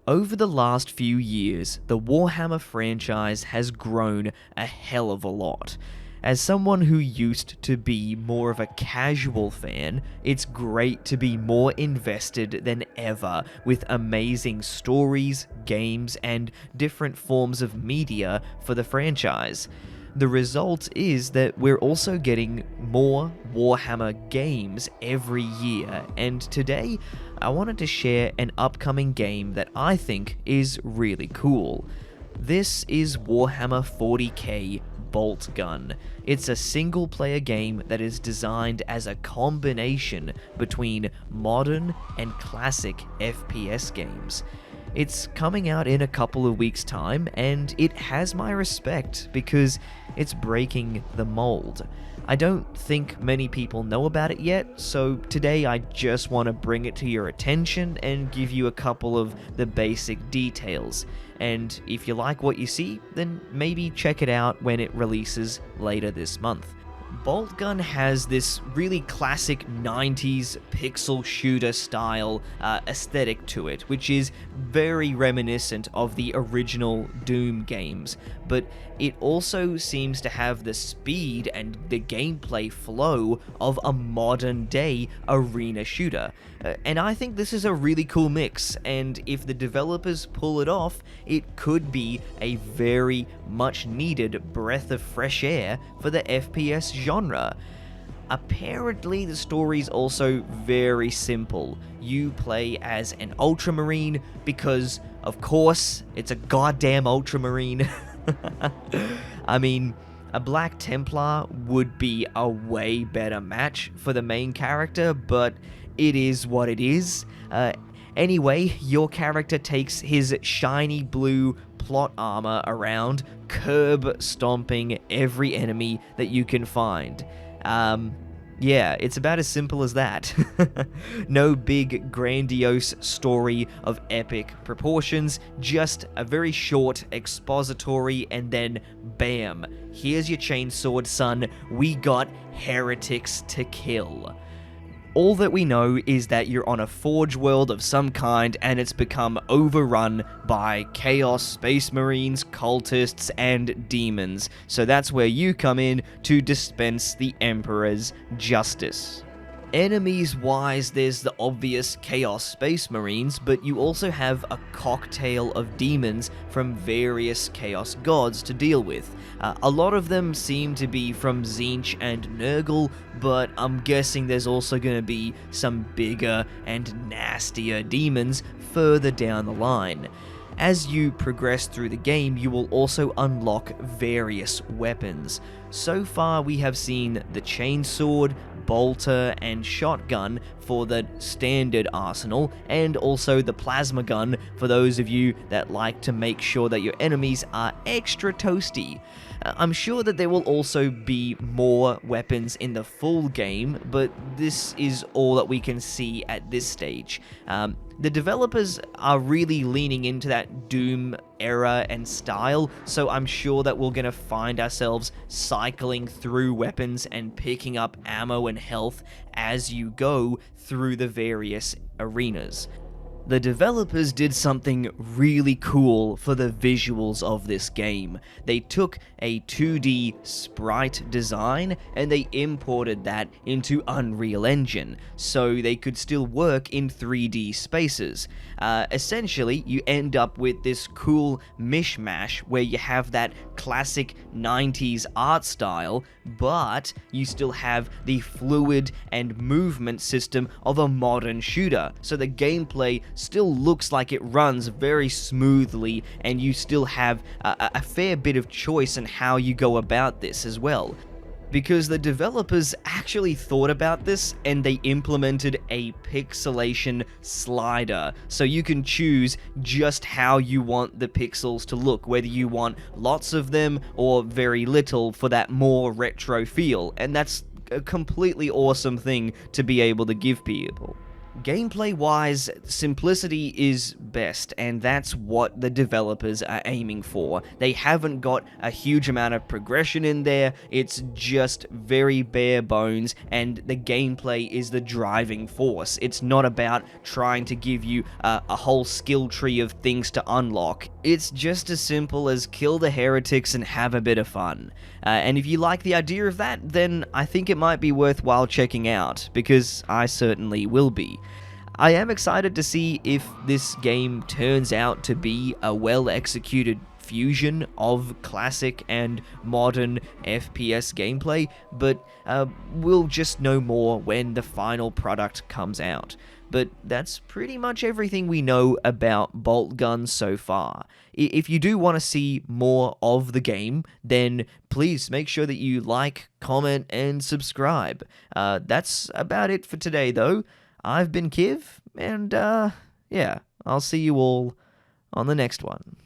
Over the last few years, the Warhammer franchise has grown a hell of a lot. As someone who used to be more of a casual fan, it's great to be more invested than ever with amazing stories, games, and different forms of media for the franchise. The result is that we're also getting more Warhammer games every year, and today I wanted to share an upcoming game that I think is really cool. This is Warhammer 40k Boltgun. It's a single-player game that is designed as a combination between modern and classic FPS games. It's coming out in a couple of weeks' time, and it has my respect because it's breaking the mold. I don't think many people know about it yet, so today I just want to bring it to your attention and give you a couple of the basic details. And if you like what you see, then maybe check it out when it releases later this month. Boltgun has this really classic 90s pixel shooter style aesthetic to it, which is very reminiscent of the original Doom games, but it also seems to have the speed and the gameplay flow of a modern day arena shooter. And I think this is a really cool mix, and if the developers pull it off, it could be a very much needed breath of fresh air for the FPS genre. Apparently, the story's also very simple. You play as an Ultramarine because, of course, it's a goddamn Ultramarine. I mean, a Black Templar would be a way better match for the main character, but it is what it is. Anyway, your character takes his shiny blue plot armor around, curb stomping every enemy that you can find. Yeah, it's about as simple as that. No big, grandiose story of epic proportions, just a very short expository, and then bam, here's your chainsword, son, we got heretics to kill. All that we know is that you're on a forge world of some kind and it's become overrun by chaos, space marines, cultists, and demons. So that's where you come in to dispense the Emperor's justice. Enemies-wise, there's the obvious Chaos Space Marines, but you also have a cocktail of demons from various Chaos gods to deal with. A lot of them seem to be from Tzeentch and Nurgle, but I'm guessing there's also going to be some bigger and nastier demons further down the line. As you progress through the game, you will also unlock various weapons. So far, we have seen the chainsword, bolter, and shotgun for the standard arsenal, and also the plasma gun for those of you that like to make sure that your enemies are extra toasty. I'm sure that there will also be more weapons in the full game, but this is all that we can see at this stage. The developers are really leaning into that Doom era and style, so I'm sure that we're going to find ourselves cycling through weapons and picking up ammo and health as you go through the various arenas. The developers did something really cool for the visuals of this game. They took a 2D sprite design and they imported that into Unreal Engine, so they could still work in 3D spaces. Essentially, you end up with this cool mishmash where you have that classic 90s art style, but you still have the fluid and movement system of a modern shooter, so the gameplay still looks like it runs very smoothly, and you still have a fair bit of choice in how you go about this as well. Because the developers actually thought about this and they implemented a pixelation slider, so you can choose just how you want the pixels to look, whether you want lots of them or very little for that more retro feel, and that's a completely awesome thing to be able to give people. Gameplay-wise, simplicity is best, and that's what the developers are aiming for. They haven't got a huge amount of progression in there, it's just very bare bones, and the gameplay is the driving force. It's not about trying to give you a whole skill tree of things to unlock. It's just as simple as kill the heretics and have a bit of fun. And if you like the idea of that, then I think it might be worthwhile checking out, because I certainly will be. I am excited to see if this game turns out to be a well-executed fusion of classic and modern FPS gameplay, but we'll just know more when the final product comes out. But that's pretty much everything we know about Boltgun so far. If you do want to see more of the game, then please make sure that you like, comment, and subscribe. That's about it for today, though. I've been Kiv, and yeah, I'll see you all on the next one.